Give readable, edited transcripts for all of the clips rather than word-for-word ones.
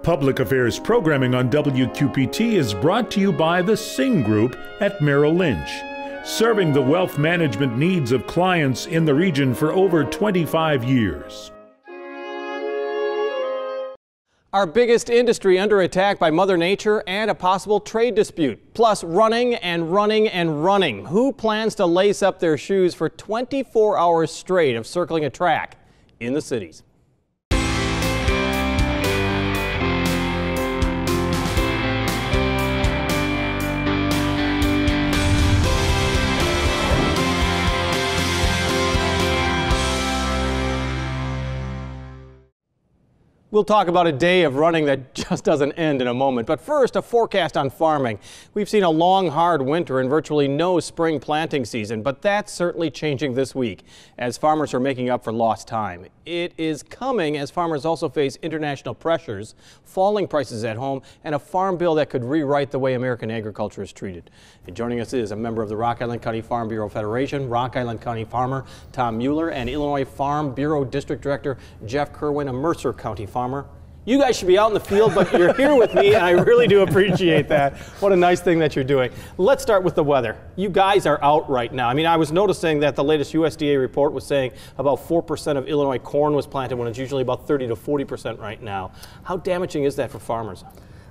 Public Affairs programming on WQPT is brought to you by the Singh Group at Merrill Lynch, serving the wealth management needs of clients in the region for over 25 years. Our biggest industry under attack by Mother Nature and a possible trade dispute. Plus running and running and running. Who plans to lace up their shoes for 24 hours straight of circling a track in the cities? We'll talk about a day of running that just doesn't end in a moment. But first, a forecast on farming. We've seen a long, hard winter and virtually no spring planting season, but that's certainly changing this week as farmers are making up for lost time. It is coming as farmers also face international pressures, falling prices at home, and a farm bill that could rewrite the way American agriculture is treated. And joining us is a member of the Rock Island County Farm Bureau Federation, Rock Island County farmer Tom Mueller, and Illinois Farm Bureau District Director Jeff Kerwin, a Mercer County farmer. You guys should be out in the field, but you're here with me, and I really do appreciate that. What a nice thing that you're doing. Let's start with the weather. You guys are out right now. I mean, I was noticing that the latest USDA report was saying about 4% of Illinois corn was planted when it's usually about 30 to 40% right now. How damaging is that for farmers?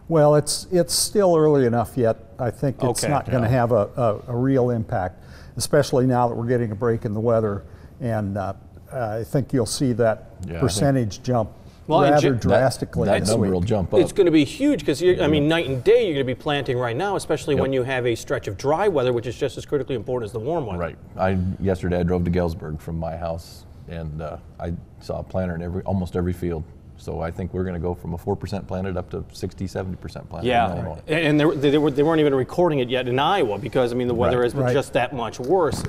Well, it's still early enough yet. I think it's not going to have a real impact, especially now that we're getting a break in the weather. And I think you'll see that percentage jump rather drastically. That number will jump up. It's going to be huge because, I mean, night and day you're going to be planting right now, especially when you have a stretch of dry weather, which is just as critically important as the warm weather. Right. Yesterday I drove to Galesburg from my house, and I saw a planter in almost every field. So I think we're going to go from a 4% planted up to 60–70% planted. Yeah, and they weren't even recording it yet in Iowa because, I mean, the weather has been just that much worse.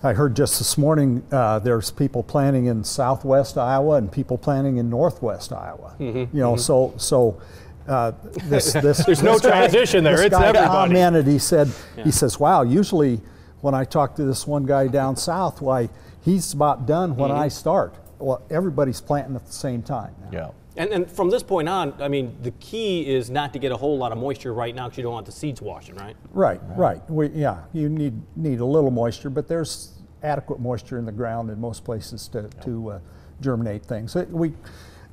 I heard just this morning there's people planting in southwest Iowa and people planting in northwest Iowa. You know, so this there's no transition there. It's everybody. Commented, he says, wow, usually when I talk to this one guy down south, why he's about done when I start. Well, everybody's planting at the same time now. Yeah. And from this point on, I mean, the key is not to get a whole lot of moisture right now because you don't want the seeds washing, right? Right. You need a little moisture, but there's adequate moisture in the ground in most places to germinate things.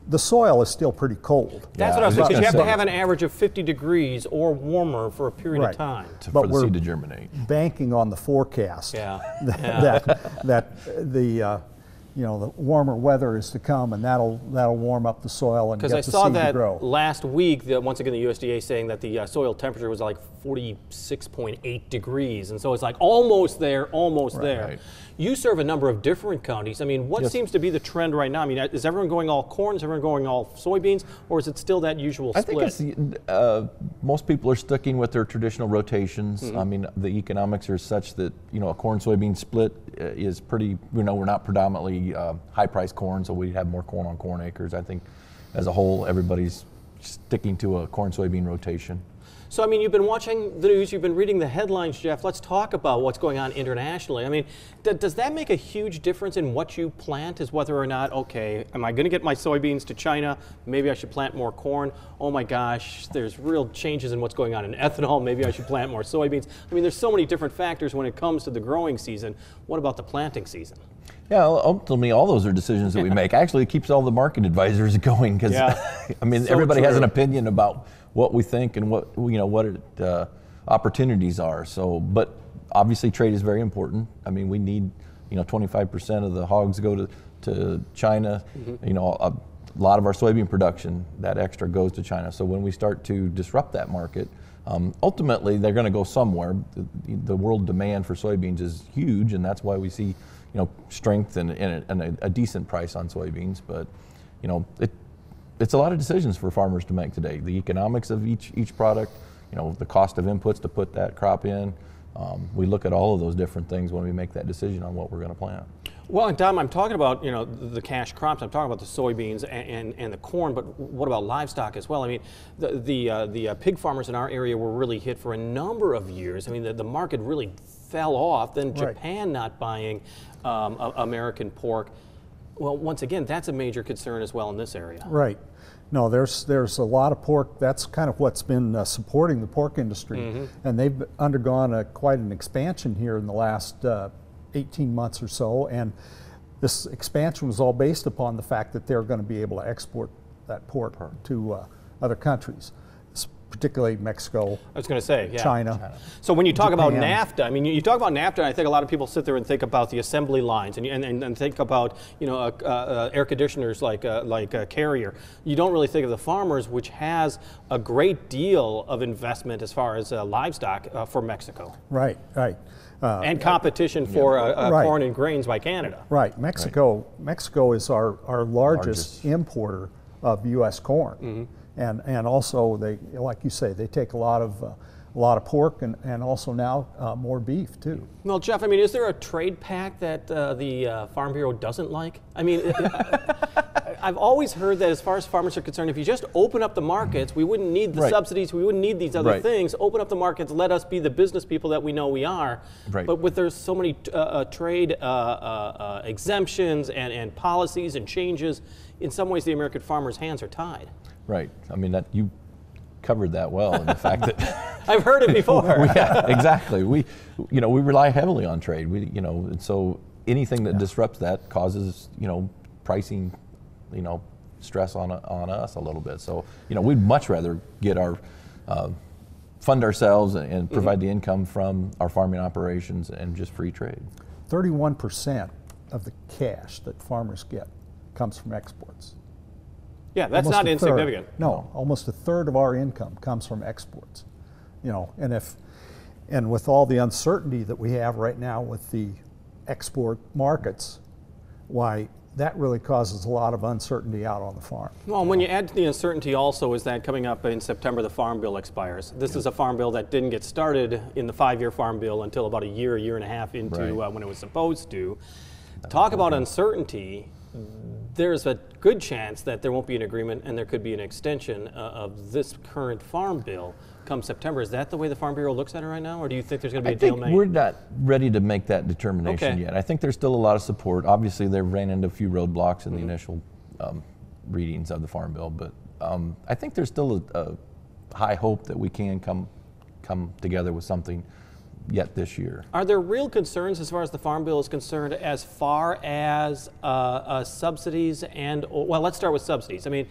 The soil is still pretty cold. That's what I was saying, because you have to have an average of 50 degrees or warmer for a period of time. For the seed to germinate. Banking on the forecast that the warmer weather is to come, and that'll warm up the soil and get the seed to grow. Because I saw that last week, once again, the USDA saying that the soil temperature was like 46.8 degrees, and so it's like almost there. Right. You serve a number of different counties. I mean, what seems to be the trend right now? I mean, is everyone going all corn? Is everyone going all soybeans? Or is it still that usual split? I think most people are sticking with their traditional rotations. I mean, the economics are such that, a corn-soybean split is pretty, we're not predominantly high-priced corn, so we have more corn on corn acres. I think as a whole, everybody's sticking to a corn-soybean rotation. So, I mean, you've been watching the news, you've been reading the headlines, Jeff. Let's talk about what's going on internationally. I mean, does that make a huge difference in what you plant, is whether or not, okay, am I going to get my soybeans to China? Maybe I should plant more corn. Oh my gosh, there's real changes in what's going on in ethanol. Maybe I should plant more soybeans. I mean, there's so many different factors when it comes to the growing season. What about the planting season? Yeah, ultimately, all those are decisions that we make. Actually, it keeps all the market advisors going because, I mean, everybody has an opinion about what we think and what opportunities are. So, but obviously, trade is very important. I mean, we need 25% of the hogs go to China. A lot of our soybean production, that extra goes to China. So when we start to disrupt that market, ultimately they're going to go somewhere. The world demand for soybeans is huge, and that's why we see strength and a decent price on soybeans. But it's a lot of decisions for farmers to make today. The economics of each product, the cost of inputs to put that crop in. We look at all of those different things when we make that decision on what we're going to plant. Well, and Tom, I'm talking about the cash crops. I'm talking about the soybeans and the corn, but what about livestock as well? I mean, the pig farmers in our area were really hit for a number of years. I mean, the market really fell off. Then Japan not buying American pork. Well, once again, that's a major concern as well in this area. Right. No, there's a lot of pork. That's kind of what's been supporting the pork industry, and they've undergone quite an expansion here in the last 18 months or so. And this expansion was all based upon the fact that they're going to be able to export that pork to other countries, particularly Mexico. I was going to say, yeah. China. So when you talk Japan. about NAFTA, I mean, you talk about NAFTA, and I think a lot of people sit there and think about the assembly lines and think about, you know, air conditioners like Carrier. You don't really think of the farmers, which has a great deal of investment as far as livestock for Mexico. Right, right. And competition for corn and grains by Canada. Right. Mexico is our largest importer of U.S. corn. And also, they, like you say, they take a lot of pork and also now more beef too. Well, Jeff, I mean, is there a trade pact that the Farm Bureau doesn't like? I mean, I've always heard that as far as farmers are concerned, if you just open up the markets, we wouldn't need the subsidies, we wouldn't need these other things. Open up the markets, let us be the business people that we know we are. But with there's so many trade exemptions and policies and changes, in some ways the American farmer's hands are tied. Right. I mean, that you covered that well in the fact that I've heard it before. Yeah, exactly. We rely heavily on trade. And so anything that disrupts that causes, pricing, stress on us a little bit. So, we'd much rather get our fund ourselves and provide the income from our farming operations and just free trade. 31% of the cash that farmers get comes from exports. Yeah, that's not insignificant. No, almost a third of our income comes from exports. And with all the uncertainty that we have right now with the export markets, why that really causes a lot of uncertainty out on the farm. Well, and when you add to the uncertainty also is that coming up in September, the Farm Bill expires. This is a Farm Bill that didn't get started in the 5-year Farm Bill until about a year and a half into when it was supposed to. Talk about uncertainty. There's a good chance that there won't be an agreement and there could be an extension of this current Farm Bill come September. Is that the way the Farm Bureau looks at it right now, or do you think there's going to be a deal made? We're not ready to make that determination yet. I think there's still a lot of support. Obviously, they've ran into a few roadblocks in the initial readings of the Farm Bill, but I think there's still a high hope that we can come together with something yet this year. Are there real concerns as far as the Farm Bill is concerned as far as subsidies and, well, let's start with subsidies. I mean,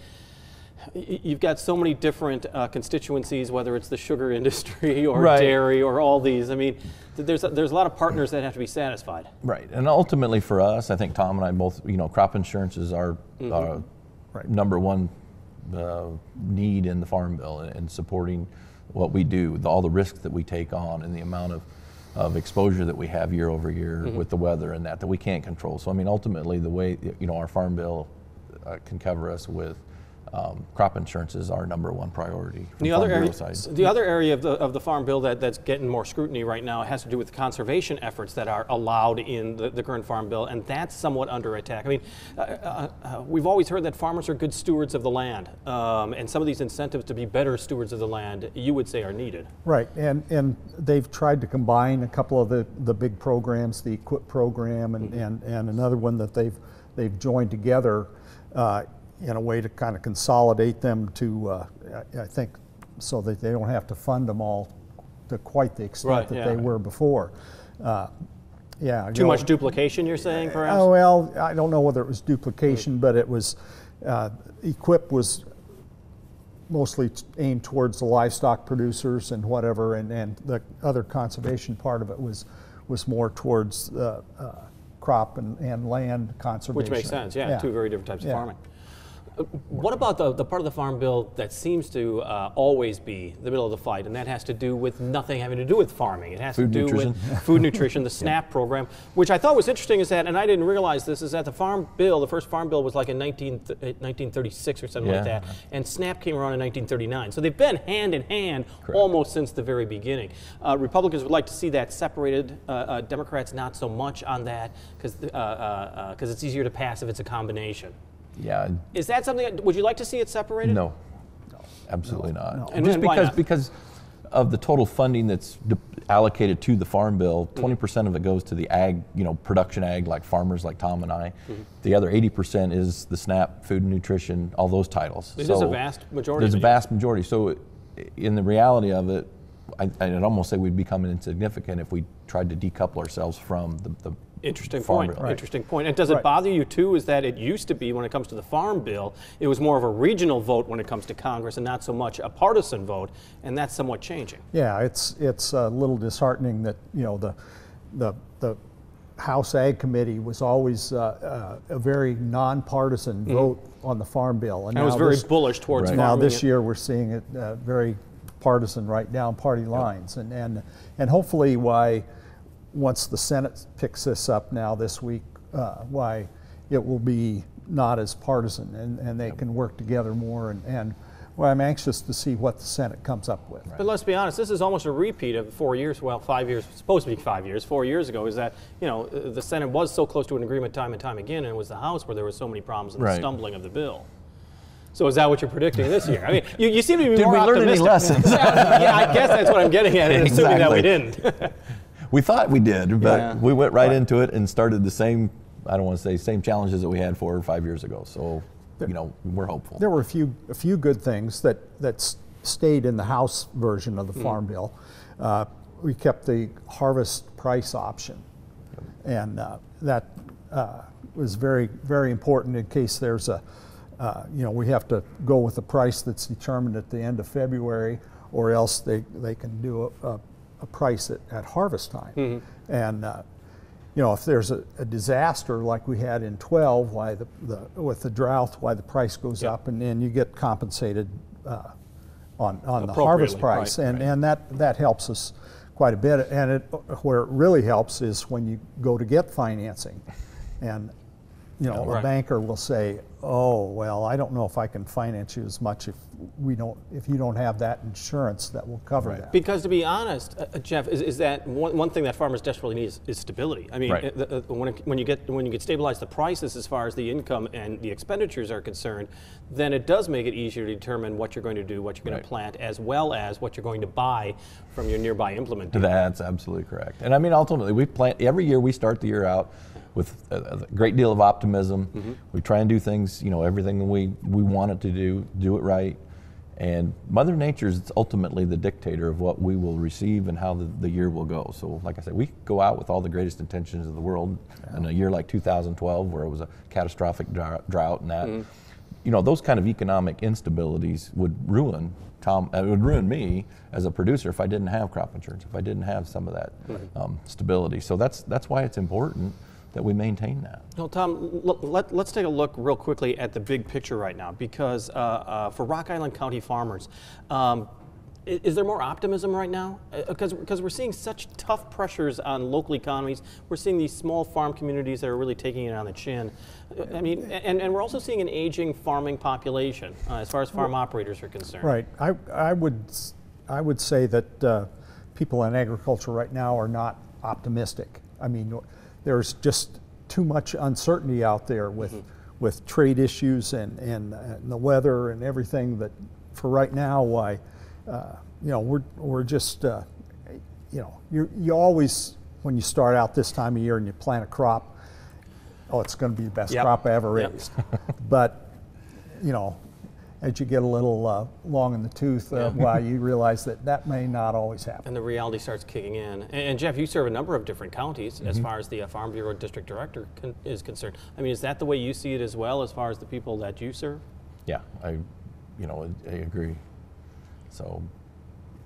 you've got so many different constituencies, whether it's the sugar industry or dairy or all these. I mean, there's a lot of partners that have to be satisfied. Right, and ultimately for us, I think Tom and I both, crop insurance is our number one need in the Farm Bill and supporting what we do, all the risks that we take on and the amount of exposure that we have year over year with the weather and that we can't control. So I mean, ultimately the way, our Farm Bill can cover us with crop insurance is our number one priority. The other area of the Farm Bill that's getting more scrutiny right now has to do with conservation efforts that are allowed in the current Farm Bill, and that's somewhat under attack. I mean, we've always heard that farmers are good stewards of the land, and some of these incentives to be better stewards of the land, you would say, are needed. Right, and they've tried to combine a couple of the big programs, the EQIP program and another one that they've joined together in a way to kind of consolidate them to, I think, so that they don't have to fund them all to quite the extent that they were before. Too much duplication, you're saying, perhaps? Well, I don't know whether it was duplication, but it was, EQIP was mostly aimed towards the livestock producers and whatever, and the other conservation part of it was more towards crop and land conservation. Which makes sense, two very different types of farming. What about the part of the Farm Bill that seems to always be the middle of the fight, and that has to do with nothing having to do with farming? It has to do with food nutrition, the SNAP program, which I thought was interesting is that, and I didn't realize this, is that the Farm Bill, the first Farm Bill was like in 1936 or something like that, and SNAP came around in 1939. So they've been hand in hand almost since the very beginning. Republicans would like to see that separated. Democrats not so much on that because it's easier to pass if it's a combination. Yeah. Is that something? Would you like to see it separated? No, absolutely not. No. And just because of the total funding that's allocated to the Farm Bill, 20% of it goes to the ag, production ag, like farmers like Tom and I. The other 80% is the SNAP, food and nutrition, all those titles. It is a vast majority. There's a vast majority. So in the reality of it, I'd almost say we'd become insignificant if we tried to decouple ourselves from the Interesting Farm point. Bill. Interesting point. And does it bother you too? Is that it used to be when it comes to the Farm Bill, it was more of a regional vote when it comes to Congress, and not so much a partisan vote, and that's somewhat changing. Yeah, it's a little disheartening that the House Ag Committee was always a very nonpartisan vote on the Farm Bill, and it was very bullish towards farming. Now this year we're seeing it very partisan right down party lines, and hopefully once the Senate picks this up now this week, why it will be not as partisan, and they can work together more. And well, I'm anxious to see what the Senate comes up with. But let's be honest, this is almost a repeat of 4 years. Well, 5 years, supposed to be 5 years. 4 years ago, is that the Senate was so close to an agreement time and time again, and it was the House where there were so many problems and the stumbling of the bill. So is that what you're predicting this year? I mean, you seem to be more optimistic. Did we learn any lessons? Yeah, I guess that's what I'm getting at, assuming that we didn't. We thought we did, but we went right into it and started the same, I don't want to say same challenges that we had 4 or 5 years ago. So, we're hopeful. There were a few good things that stayed in the House version of the Farm Bill. We kept the harvest price option, and that was very, very important in case there's we have to go with a price that's determined at the end of February, or else they can do a price at harvest time. And if there's a disaster like we had in 12, with the drought, why the price goes up, and then you get compensated on the harvest price, and that helps us quite a bit. And where it really helps is when you go to get financing, and a banker will say, "Oh, well, I don't know if I can finance you as much if you don't have that insurance that will cover that." Because to be honest, Jeff, is that one thing that farmers desperately need is stability. I mean, when you get stabilized the prices as far as the income and the expenditures are concerned, then it does make it easier to determine what you're going to do, what you're going to plant, as well as what you're going to buy from your nearby implement dealer. That's absolutely correct. And I mean, ultimately, we plant every year. We start the year out with a great deal of optimism. We try and do things, everything we want it to do it right. And Mother Nature is ultimately the dictator of what we will receive and how the year will go. So like I said, we go out with all the greatest intentions of the world. In a year like 2012, where it was a catastrophic drought and that, those kind of economic instabilities would ruin it would ruin me as a producer if I didn't have crop insurance, if I didn't have some of that stability. So that's why it's important that we maintain that. Well, Tom, let's take a look real quickly at the big picture right now, because for Rock Island County farmers, is there more optimism right now? Because we're seeing such tough pressures on local economies. We're seeing these small farm communities that are really taking it on the chin. I mean, and we're also seeing an aging farming population as far as farm operators are concerned. Right. I would say that people in agriculture right now are not optimistic. I mean, there's just too much uncertainty out there with trade issues and the weather and everything, that for right now, we're just you always, when you start out this time of year and you plant a crop, it's going to be the best crop I ever raised. But as you get a little long in the tooth, you realize that may not always happen. And the reality starts kicking in. And Jeff, you serve a number of different counties as far as the Farm Bureau District Director is concerned. I mean, is that the way you see it as well, as far as the people that you serve? Yeah, I agree. So,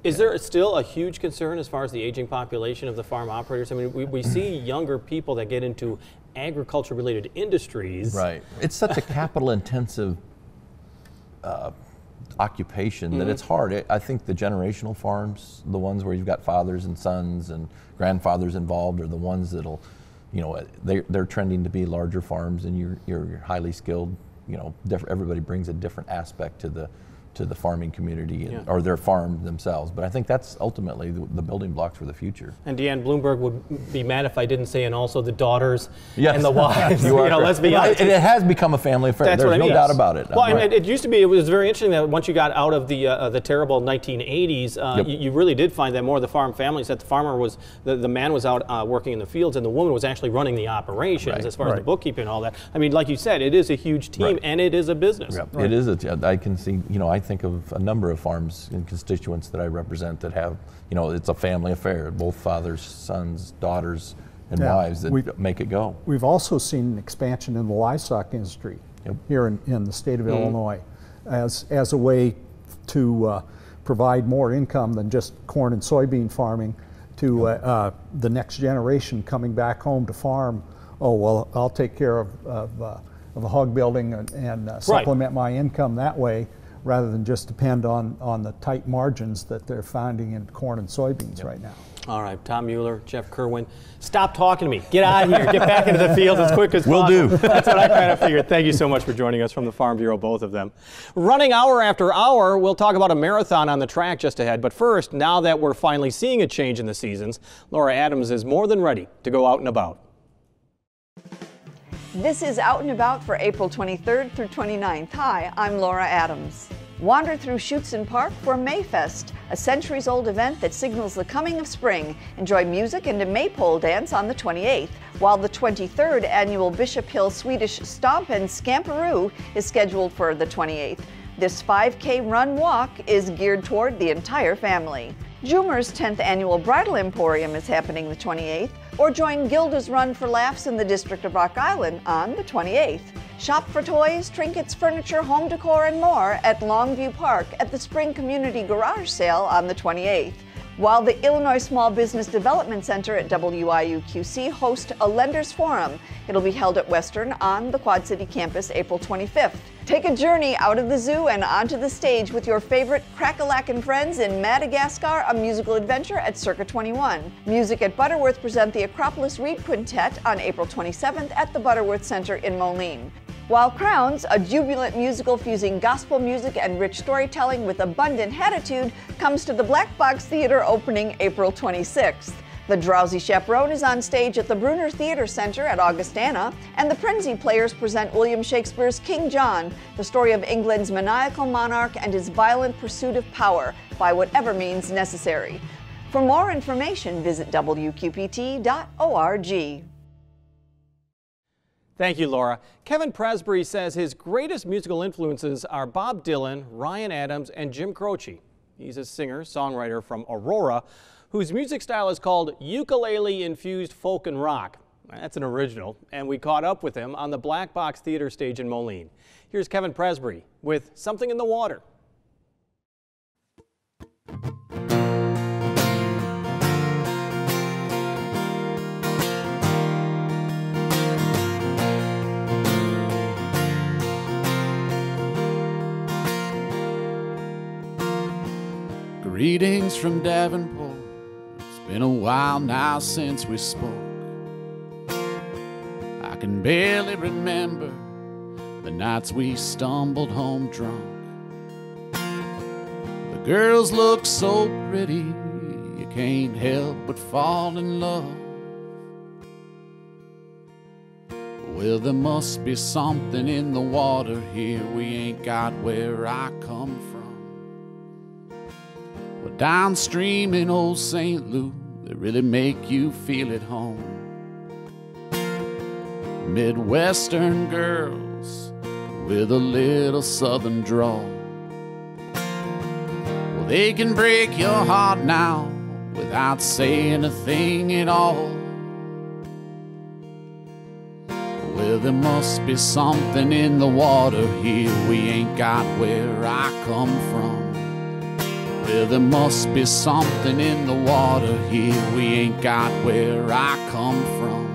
is there still a huge concern as far as the aging population of the farm operators? I mean, we see younger people that get into agriculture-related industries. Right. It's such a capital-intensive occupation that it's hard. I think the generational farms, the ones where you've got fathers and sons and grandfathers involved, are the ones that'll, they're trending to be larger farms, and you're highly skilled. Everybody brings a different aspect to to the farming community or their farm themselves. But I think that's ultimately the building blocks for the future. And Deanne Bloomberg would be mad if I didn't say, and also the daughters and the wives. Let's be honest. It has become a family affair. That's There's no doubt about it. Well, and it used to be. It was very interesting that once you got out of the terrible 1980s, you really did find that more of the farm families, that the farmer was the man was out working in the fields, and the woman was actually running the operations as far as the bookkeeping and all that. I mean, like you said, it is a huge team, and it is a business. It is. I can see. I think of a number of farms and constituents that I represent that have. It's a family affair. Both fathers, sons, daughters, and wives that make it go. We've also seen an expansion in the livestock industry here in the state of Illinois, as a way to provide more income than just corn and soybean farming to the next generation coming back home to farm. Oh, well, I'll take care of a hog building and supplement my income that way, rather than just depend on the tight margins that they're finding in corn and soybeans right now. All right, Tom Mueller, Jeff Kerwin, stop talking to me. Get out of here. Get back into the field as quick as possible. Will do. That's what I kind of figured. Thank you so much for joining us from the Farm Bureau, both of them. Running hour after hour, we'll talk about a marathon on the track just ahead. But first, now that we're finally seeing a change in the seasons, Laura Adams is more than ready to go out and about. This is Out and About for April 23rd through 29th. Hi, I'm Laura Adams. Wander through Schuetzen Park for Mayfest, a centuries-old event that signals the coming of spring. Enjoy music and a maypole dance on the 28th, while the 23rd annual Bishop Hill Swedish Stomp and Scamperoo is scheduled for the 28th. This 5K run walk is geared toward the entire family. Jumer's 10th annual Bridal Emporium is happening the 28th, or join Gilda's Run for Laughs in the District of Rock Island on the 28th. Shop for toys, trinkets, furniture, home decor, and more at Longview Park at the Spring Community Garage Sale on the 28th. While the Illinois Small Business Development Center at WIU-QC hosts a Lenders Forum. It'll be held at Western on the Quad City campus April 25th. Take a journey out of the zoo and onto the stage with your favorite Crack-a-Lack Friends in Madagascar, a musical adventure at Circa 21. Music at Butterworth present the Acropolis Reed Quintet on April 27th at the Butterworth Center in Moline. While Crowns, a jubilant musical fusing gospel music and rich storytelling with abundant attitude, comes to the Black Box Theater opening April 26th. The Drowsy Chaperone is on stage at the Bruner Theater Center at Augustana, and the Prenzie Players present William Shakespeare's King John, the story of England's maniacal monarch and his violent pursuit of power by whatever means necessary. For more information, visit wqpt.org. Thank you, Laura. Kevin Presbury says his greatest musical influences are Bob Dylan, Ryan Adams, and Jim Croce. He's a singer, songwriter from Aurora, whose music style is called ukulele-infused folk and rock. That's an original, and we caught up with him on the Black Box Theater stage in Moline. Here's Kevin Presbury with Something in the Water. Greetings from Davenport. It's been a while now since we spoke. I can barely remember the nights we stumbled home drunk. The girls look so pretty, you can't help but fall in love. Well, there must be something in the water here we ain't got where I come from. Well, downstream in old St. Louis, they really make you feel at home. Midwestern girls with a little southern drawl. Well, they can break your heart now without saying a thing at all. Well, there must be something in the water here we ain't got where I come from. Well, there must be something in the water here we ain't got where I come from.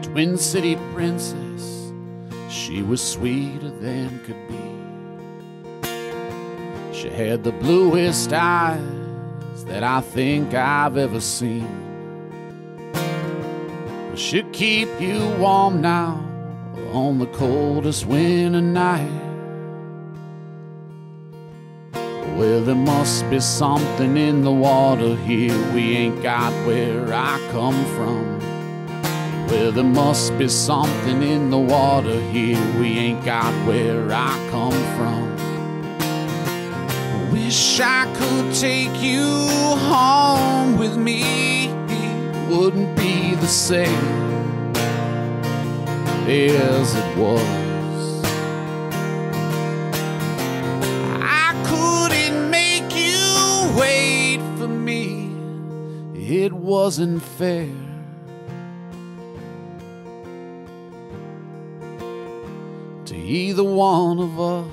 Twin City princess, she was sweeter than could be. She had the bluest eyes that I think I've ever seen. should keep you warm now on the coldest winter night. Well, there must be something in the water here we ain't got where I come from. Well, there must be something in the water here we ain't got where I come from. Wish I could take you home with me. It wouldn't be the same as it was. I couldn't make you wait for me. It wasn't fair. To either one of us.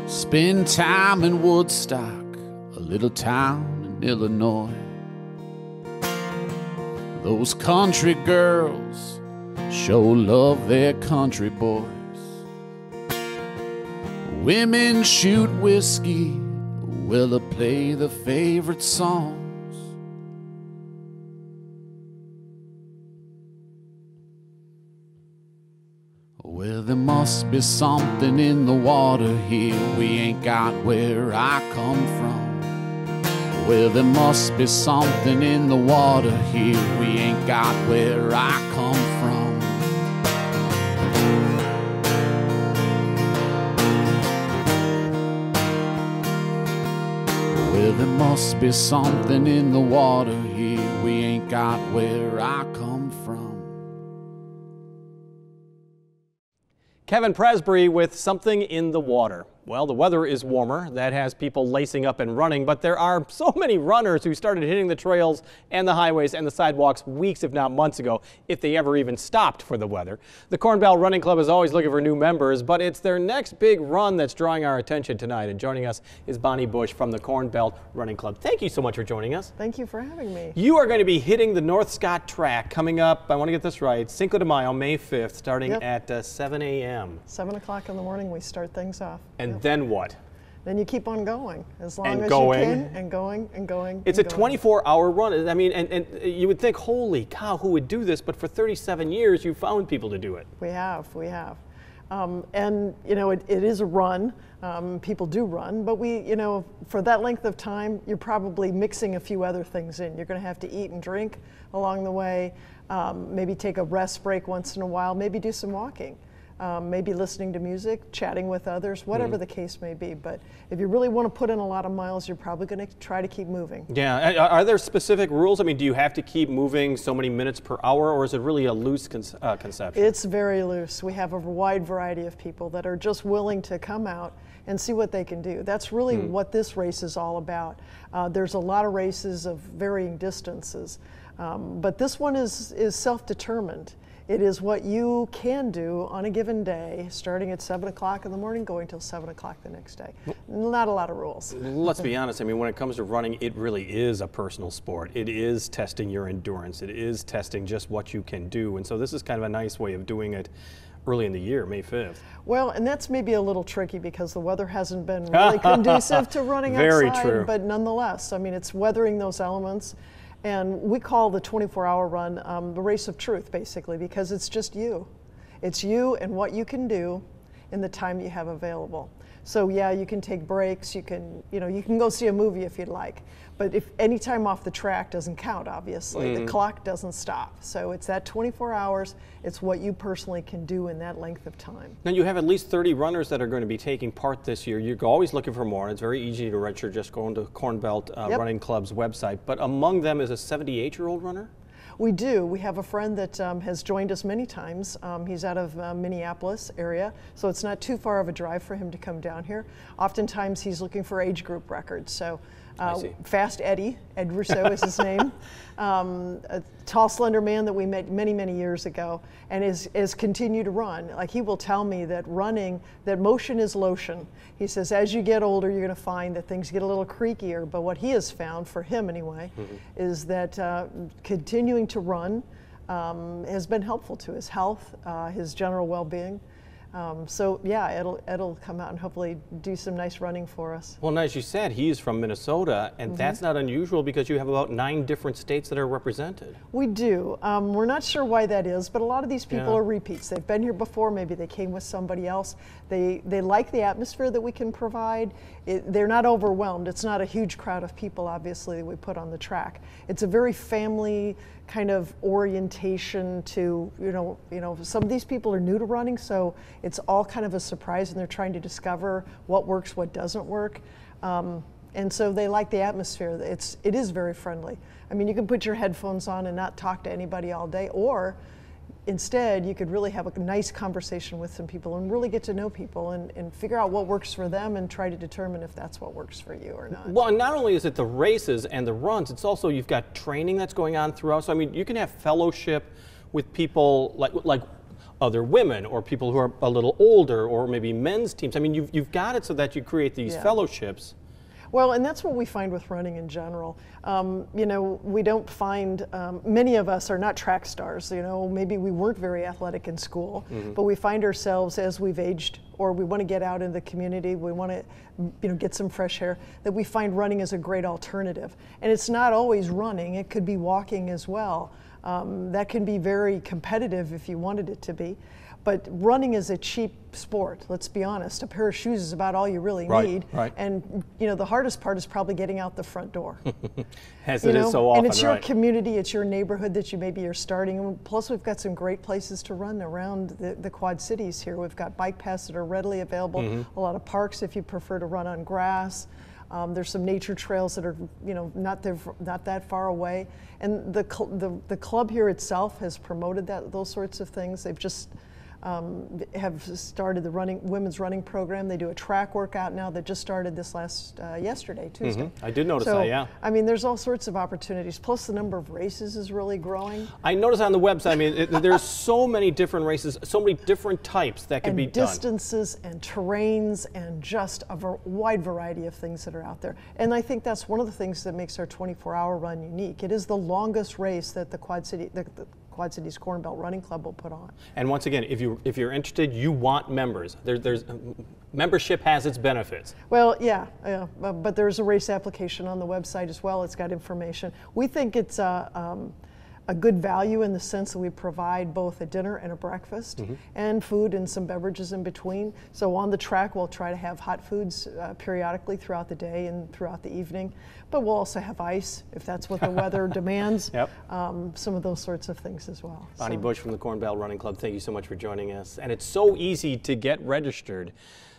Spend time in Woodstock, a little town in Illinois. Those country girls sure love their country boys. Women shoot whiskey, well, they play their favorite songs. Well, there must be something in the water here we ain't got where I come from. Well, there must be something in the water here we ain't got where I come from. Well, there must be something in the water here we ain't got where I come from. Kevin Presbury with Something in the Water. Well, the weather is warmer. That has people lacing up and running, but there are so many runners who started hitting the trails and the highways and the sidewalks weeks, if not months ago, if they ever even stopped for the weather. The Corn Belt Running Club is always looking for new members, but it's their next big run that's drawing our attention tonight. And joining us is Bonnie Bush from the Corn Belt Running Club. Thank you so much for joining us. Thank you for having me. You are going to be hitting the North Scott track coming up, I want to get this right, Cinco de Mayo, May 5th, starting at 7 a.m. 7 o'clock in the morning we start things off. And then what? Then you keep on going as long as going. you can, and going and going. It's a 24-hour run. I mean, and you would think, holy cow, who would do this? But for 37 years, you found people to do it. We have. And, you know, it is a run. People do run, but for that length of time, you're probably mixing a few other things in. You're going to have to eat and drink along the way, maybe take a rest break once in a while, maybe do some walking. Maybe listening to music, chatting with others, whatever the case may be. But if you really want to put in a lot of miles, you're probably going to try to keep moving. Yeah. Are there specific rules? I mean, do you have to keep moving so many minutes per hour, or is it really a loose conception? It's very loose. We have a wide variety of people that are just willing to come out and see what they can do. That's really what this race is all about. There's a lot of races of varying distances, but this one is self-determined. It is what you can do on a given day, starting at 7 o'clock in the morning, going till 7 o'clock the next day. Not a lot of rules. Let's be honest. I mean, when it comes to running, it really is a personal sport. It is testing your endurance. It is testing just what you can do. And so this is kind of a nice way of doing it early in the year, May 5th. Well, and that's maybe a little tricky because the weather hasn't been really conducive to running outside. Very true. But nonetheless, I mean, it's weathering those elements. And we call the 24-hour run the race of truth, basically, because it's just you. It's you and what you can do in the time you have available. So yeah, you can take breaks. You can go see a movie if you'd like. But if any time off the track doesn't count, obviously, the clock doesn't stop. So it's that 24 hours. It's what you personally can do in that length of time. Now you have at least 30 runners that are going to be taking part this year. You're always looking for more. It's very easy to register just going to Corn Belt Running Club's website. But among them is a 78-year-old runner? We do. We have a friend that has joined us many times. He's out of Minneapolis area, so it's not too far of a drive for him to come down here. Oftentimes he's looking for age group records. So Fast Eddie, Ed Rousseau is his name. A tall, slender man that we met many, many years ago, and is continued to run. Like, he will tell me that running, that motion is lotion. He says as you get older, you're going to find that things get a little creakier, but what he has found, for him anyway, is that continuing to run has been helpful to his health, his general well-being. So yeah, it'll come out and hopefully do some nice running for us. Well, as you said, he's from Minnesota, and that's not unusual because you have about 9 different states that are represented. We do. We're not sure why that is, but a lot of these people are repeats. They've been here before. Maybe they came with somebody else. They like the atmosphere that we can provide. They're not overwhelmed. It's not a huge crowd of people, obviously, that we put on the track. It's a very family kind of orientation to, some of these people are new to running, so it's all kind of a surprise, and they're trying to discover what works, what doesn't work. And so they like the atmosphere. It is very friendly. I mean, you can put your headphones on and not talk to anybody all day, or instead you could really have a nice conversation with some people and really get to know people and figure out what works for them and try to determine if that's what works for you or not. Well, and not only is it the races and the runs, it's also you've got training that's going on throughout. So I mean, you can have fellowship with people like other women or people who are a little older, or maybe men's teams. I mean, you've got it so that you create these fellowships. Well, and that's what we find with running in general. We don't find, many of us are not track stars, maybe we weren't very athletic in school, but we find ourselves as we've aged, or we want to get out in the community, we want to get some fresh air, that we find running is a great alternative. And it's not always running, it could be walking as well. That can be very competitive if you wanted it to be. But running is a cheap sport, let's be honest. A pair of shoes is about all you really need. Right. And the hardest part is probably getting out the front door. As it is so often, and it's your community, it's your neighborhood that maybe you're starting. And plus, we've got some great places to run around the Quad Cities here. We've got bike paths that are readily available, a lot of parks if you prefer to run on grass. There's some nature trails that are, not that far away. And the club here itself has promoted those sorts of things. They've just have started the women's running program. They do a track workout now that just started this yesterday, Tuesday. I did notice that, yeah. I mean, there's all sorts of opportunities. Plus, the number of races is really growing. I noticed on the website, I mean, there's so many different races, so many different types that can be done. Distances and terrains and just a wide variety of things that are out there. And I think that's one of the things that makes our 24-hour run unique. It is the longest race that the Quad Cities Corn Belt Running Club will put on. And once again, if you're interested, you want members. There's membership has its benefits. Well, yeah, but there's a race application on the website as well. It's got information. We think it's a good value in the sense that we provide both a dinner and a breakfast and food and some beverages in between. So on the track, we'll try to have hot foods periodically throughout the day and throughout the evening. But we'll also have ice if that's what the weather demands. Some of those sorts of things as well. Bonnie Bush from the Corn Belt Running Club, thank you so much for joining us. And it's so easy to get registered.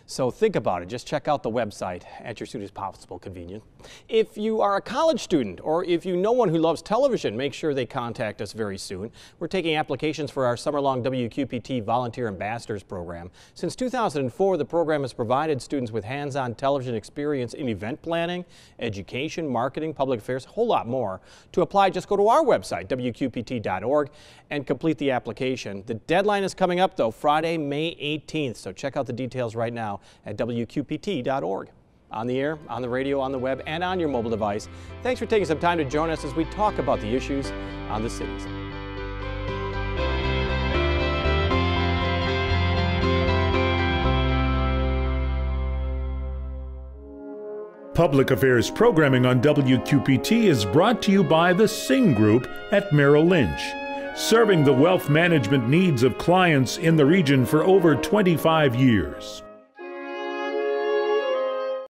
So think about it. Just check out the website at your soonest possible convenience. If you are a college student or if you know one who loves television, make sure they contact us very soon. We're taking applications for our summer-long WQPT Volunteer Ambassadors program. Since 2004, the program has provided students with hands-on television experience in event planning, education, marketing, public affairs, a whole lot more. To apply, just go to our website, WQPT.org, and complete the application. The deadline is coming up, though, Friday, May 18th, so check out the details right now at WQPT.org. On the air, on the radio, on the web, and on your mobile device. Thanks for taking some time to join us as we talk about the issues on the cities. Public Affairs programming on WQPT is brought to you by the Sing Group at Merrill Lynch, serving the wealth management needs of clients in the region for over 25 years.